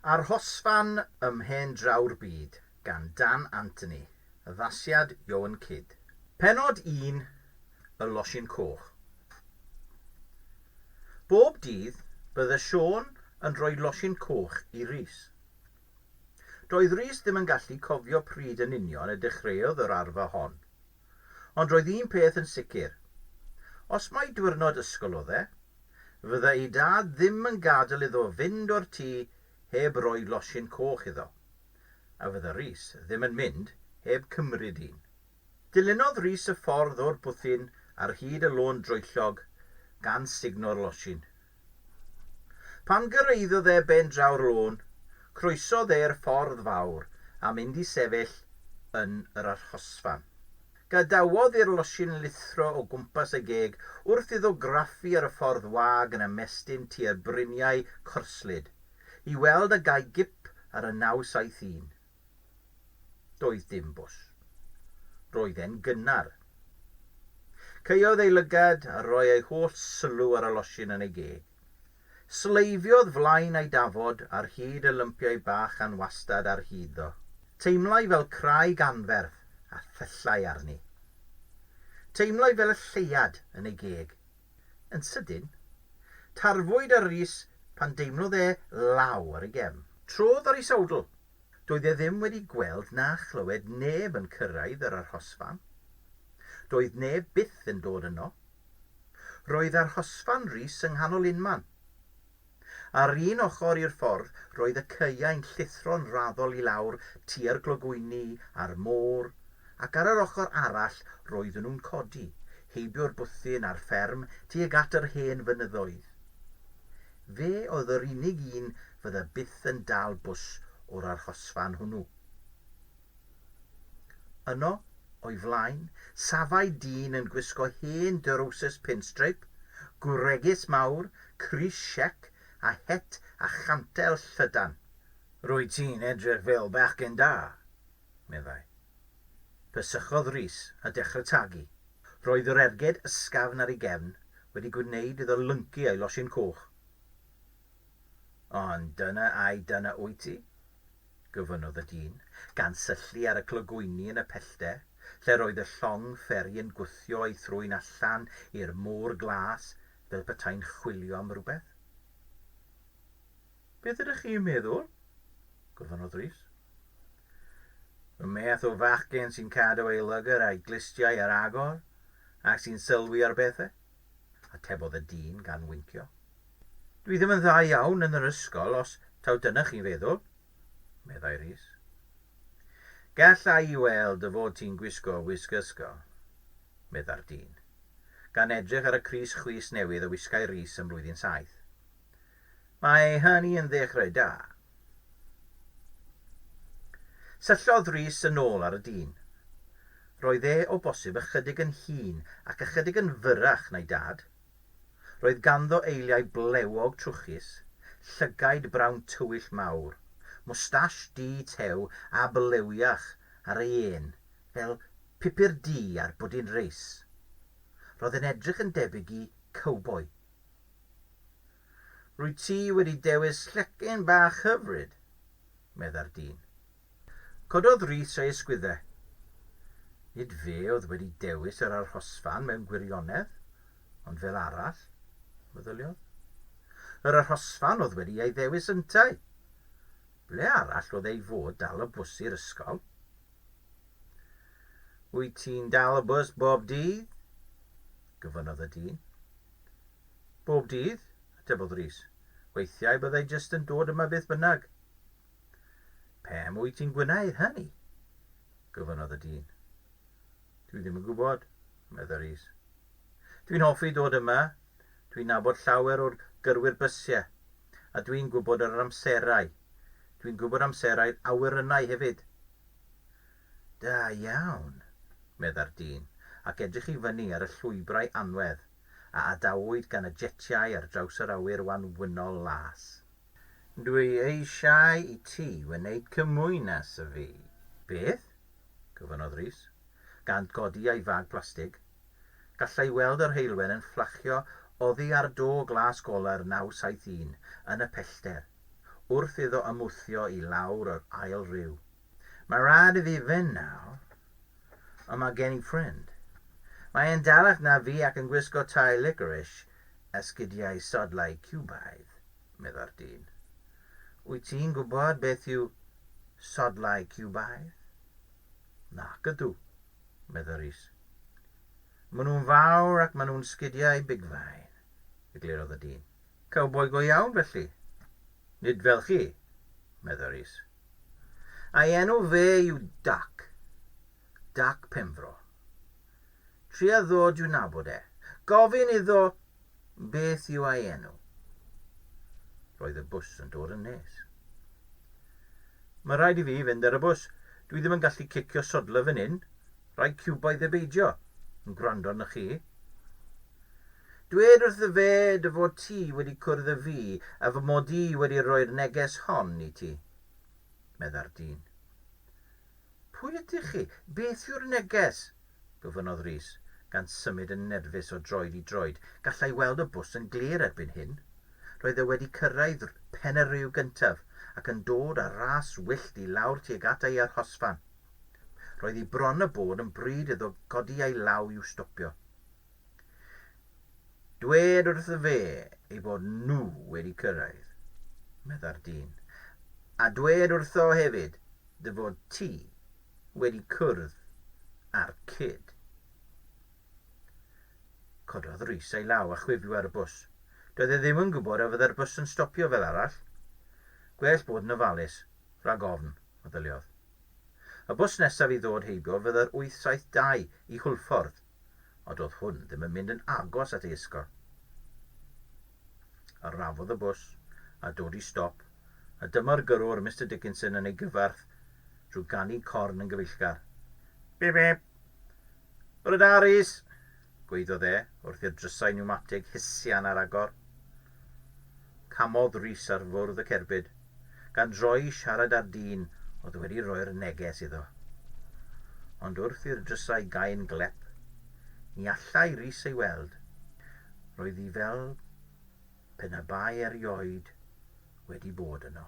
Arhosfan ym Mhen draw'r byd gan Dan Anthony, addasiad Ioan. Pennod 1, y losin coch. Bob dydd bydde Sion yn rhoi losin coch i Rhys. Doedd Rhys ddim yn gallu cofio pryd yn union y dechreuodd yr arfa hon, ond roedd un peth yn sicr. Os mai diwrnod ysgol oedd fydde ei dad ddim yn gadael iddo fynd o'r tŷ heb roi losin coch iddo, a fydde Rhys ddim yn mynd heb cymryd un. Dilynodd Rhys y ffordd o'r bwthyn ar hyd y lôn droellog gan signo'r losin. Pan gyrraeddodd ben draw'r lôn, croesodd e'r ffordd fawr a mynd i sefyll yn yr Arhosfan. Gadawodd i'r losin lithro o gwmpas y geg wrth iddo graffu ar y ffordd wag yn ymestyn tua'r briniau corslid, i weld y gai gip ar y 971. Doedd dim bws. Roedd e'n gynnar. Caeodd ei lygad a roi ei holl sylw ar y losin yn ei geg. Sleifiodd flaen ei dafod ar hyd y lympiau bach anwastad ar hyd ddo. Teimlai fel craig anferth a thyllau arni. Teimlai fel y lleiad yn ei geg. Yn sydyn, tarfwyd ar Rhys pan deimlodd law ar ei gefn. Trodd ar ei sawdl. Doedd ddim wedi gweld na chlywed neb yn cyrraedd yr Arhosfan. Doedd neb byth yn dod yno. Roedd Arhosfan Rhys yng nghanol unman. Ar un ochr i'r ffordd roedd y caeau'n llithro'n raddol i lawr tua'r glogwyni a'r môr, ac ar yr ochr arall roedden nhw'n codi, heibio'r bwthyn a'r fferm tuag at yr hen fynyddoedd. Fe oedd yr unig un fydde byth yn dal bws o'r Arhosfan hwnnw. Yno, o'i flaen, safai dyn yn gwisgo hen drowsus pinstripe, gwregus mawr, crys siec a het a chantel llydan. Rwyt ti'n edrych fel bachgen da, meddai. Pysychodd Rhys a dechrau tagu. Roedd yr erged ysgafn ar ei gefn wedi gwneud iddo lyncu ei losin coch. Ond dyna wyt ti, gyfynnodd y dyn, gan syllu ar y clogwyni yn y pellter, lle roedd y llong fferi yn gwthio ei thrwyn allan i'r môr glas fel petai'n chwilio am rhywbeth. Beth ydych chi'n meddwl? Gyfynnodd Rhys. Y meth o fachgen sy'n cadw ei lygaid a'i glistiau ar agor, ac sy'n sylwi ar bethau, atebodd y dyn gan wincio. Dwi ddim yn dda iawn yn yr ysgol os taw dyna chi'n feddwl, meddai Rhys. Gallai I weld dy fod ti'n gwisgo wisg ysgol, medda'r dyn, gan edrych ar y crys chwys newydd y wisgai Rhys ym mlwyddyn 7. Mae hynny yn ddechrau da. Syllodd Rhys yn ôl ar y dyn. Roedd o bosib ychydig yn hŷn ac ychydig yn fyrrach na'i dad. Roedd ganddo eiliau blewog trwchus, llygaid brawn tywyll mawr, moustache di tew a blewiach ar ei un, fel pupur di ar bwdin Rhys. Roedd yn edrych yn debyg i Cowbois. Rwyt ti wedi dewis llecyn bach hyfryd, medda'r dyn. Cododd Rhys ei ysgwyddau. Nid fe oedd wedi dewis yr Arhosfan mewn gwirionedd, ond fel arall, meddyliodd. Yr Arhosfan oedd wedi ei ddewis yntau. Ble arall oedd ei fod dal y bws i'r ysgol? Wyt ti'n dal y bws bob dydd? Gyfynnodd y dyn. Bob dydd, atebodd Rhys. Weithiau byddai jyst yn dod yma beth bynnag. Pam wyt ti'n gwneud hynny? Gyfynnodd y dyn. Dwi ddim yn gwybod, meddai Rhys. Dwi'n hoffi dod yma. Dwi'n nabod llawer o'r gyrwyr bysiau, a dwi'n gwybod yr amserau. Dwi'n gwybod amserau'r awyrennau hefyd. Da iawn, medda'r dyn, ac edrych I fyny ar y llwybrau anwedd, a adawyd gan y jetiau ar draws yr awyr wanwynol las. Dwi eisiau I ti wneud cymwynas y fi. Beth? Gyfynnodd Rhys, gan godi ei fag plastig. Gallai weld yr heulwen yn fflachio oddi ar do glas golar 971 yn y pellter, wrth iddo ymwthio i lawr yr ail rhyw. Mae rhaid I fi fynd nawr, ond mae gen I ffrind. Mae e'n dalach na fi ac yn gwisgo tai licorice esgidiau sodlau Cowbois, medda'r dyn. Wyt ti'n gwybod beth yw sodlau Cowbois? Nac ydw, medda Rhys. Maen nhw'n fawr ac maen nhw'n sgidiau bigfain, eglurodd y dyn. Cowboi go iawn felly. Nid fel chi, medda Rhys. A'i enw fe yw Dac Penfro. Tria ddod i'w nabod e. Gofyn iddo beth yw ei enw. Roedd y bws yn dod yn nes. Mae rhaid I fi fynd ar y bws. Dwi ddim yn gallu cicio sodla fan hyn. Rhaid Cowbois y beidio, yn gwrando arna chi. Dwed wrth y fe dy fod ti wedi cwrdd y fi a fy mod I wedi rhoi'r neges hon I ti, medda'r dyn. Pwy ydych chi? Beth yw'r neges? Gofynnodd Rhys, gan symud yn nerfus o droed I droed. Gallai weld y bws yn glir erbyn hyn. Roedd e wedi cyrraedd pen y rhyw gyntaf ac yn dod â ras wyllt I lawr tuag at ei Arhosfan. Roedd I bron y bod yn bryd iddo godi ei law i'w stopio. Dwed wrth y fe ei bod nhw wedi cyrraedd, medda'r dyn. A dwed wrtho hefyd dy fod ti wedi cwrdd ar cyd. Cododd Rhys ei law a chwifio ar y bws. Doedd e ddim yn gwybod a fydda'r bws yn stopio fel arall. Gwell bod yn ofalus, rhag ofn, meddyliodd. Y bws nesaf I ddod heibio fydda'r 872 I Hwlffordd, ond oedd hwn ddim yn mynd yn agos at ei ysgol. Arafodd y bws a dod I stop, a dyma'r gyrrwr Mr Dickinson yn ei gyfarth drwy ganu corn yn gyfeillgar. Bip bip! Bore da, Rhys! Gweiddodd e wrth i'r drysau pneumatig hisian ar agor. Camodd Rhys ar fwrdd y cerbyd, gan droi I siarad ar dyn oedd wedi rhoi'r neges iddo. Ond wrth i'r drysau gael glep, ni allai Rhys ei weld. Roedd I fel pen y bai erioed wedi bod yno.